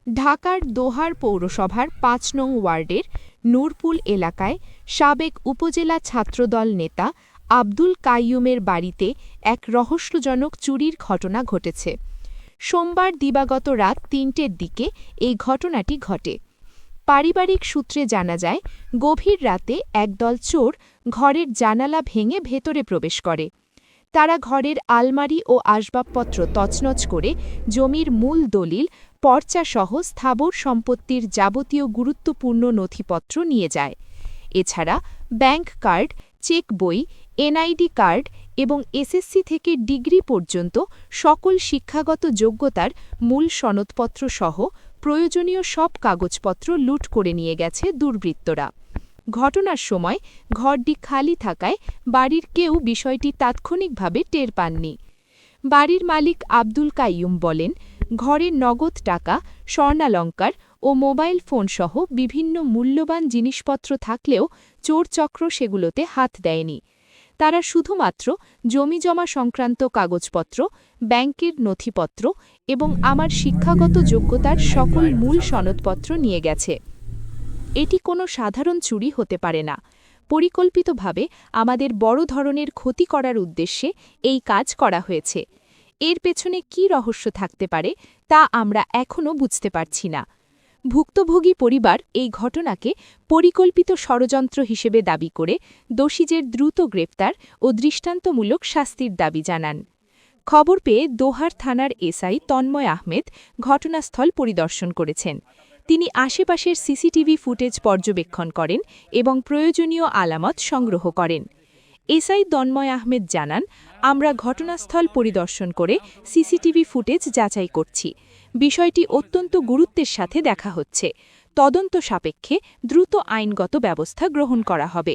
ঢাকার দোহার পৌরসভার ৫ নং ওয়ার্ডের নূরপুল এলাকায় সাবেক উপজেলা ছাত্রদল নেতা আব্দুল কাইয়ুমের বাড়িতে এক রহস্যজনক চুরির ঘটনা ঘটেছে। সোমবার দিবাগত রাত ৩টের দিকে এই ঘটনাটি ঘটে। পারিবারিক সূত্রে জানা যায়, গভীর রাতে একদল চোর ঘরের জানালা ভেঙে ভেতরে প্রবেশ করে। তারা ঘরের আলমারি ও আসবাবপত্র তছনছ করে জমির মূল দলিল, পর্চাসহ স্থাবর সম্পত্তির যাবতীয় গুরুত্বপূর্ণ নথিপত্র নিয়ে যায়। এছাড়া ব্যাংক কার্ড, চেক বই, এনআইডি কার্ড এবং এসএসসি থেকে ডিগ্রি পর্যন্ত সকল শিক্ষাগত যোগ্যতার মূল সনদপত্র সহ প্রয়োজনীয় সব কাগজপত্র লুট করে নিয়ে গেছে দুর্বৃত্তরা। ঘটনার সময় ঘরটি খালি থাকায় বাড়ির কেউ বিষয়টি তাৎক্ষণিকভাবে টের পাননি। বাড়ির মালিক আব্দুল কাইয়ুম বলেন, ঘরে নগদ টাকা, স্বর্ণালংকার ও মোবাইল ফোনসহ বিভিন্ন মূল্যবান জিনিসপত্র থাকলেও চোরচক্র সেগুলোতে হাত দেয়নি। তারা শুধুমাত্র জমিজমা সংক্রান্ত কাগজপত্র, ব্যাংকের নথিপত্র এবং আমার শিক্ষাগত যোগ্যতার সকল মূল সনদপত্র নিয়ে গেছে। এটি কোনো সাধারণ চুরি হতে পারে না। পরিকল্পিতভাবে আমাদের বড় ধরনের ক্ষতি করার উদ্দেশ্যে এই কাজ করা হয়েছে। এর পেছনে কী রহস্য থাকতে পারে তা আমরা এখনও বুঝতে পারছি না। ভুক্তভোগী পরিবার এই ঘটনাকে পরিকল্পিত ষড়যন্ত্র হিসেবে দাবি করে দোষীদের দ্রুত গ্রেপ্তার ও দৃষ্টান্তমূলক শাস্তির দাবি জানান। খবর পেয়ে দোহার থানার এসআই তন্ময় আহমেদ ঘটনাস্থল পরিদর্শন করেছেন। তিনি আশেপাশের সিসিটিভি ফুটেজ পর্যবেক্ষণ করেন এবং প্রয়োজনীয় আলামত সংগ্রহ করেন। এসআই তন্ময় আহমেদ জানান, আমরা ঘটনাস্থল পরিদর্শন করে সিসিটিভি ফুটেজ যাচাই করছি। বিষয়টি অত্যন্ত গুরুত্বের সাথে দেখা হচ্ছে। তদন্ত সাপেক্ষে দ্রুত আইনগত ব্যবস্থা গ্রহণ করা হবে।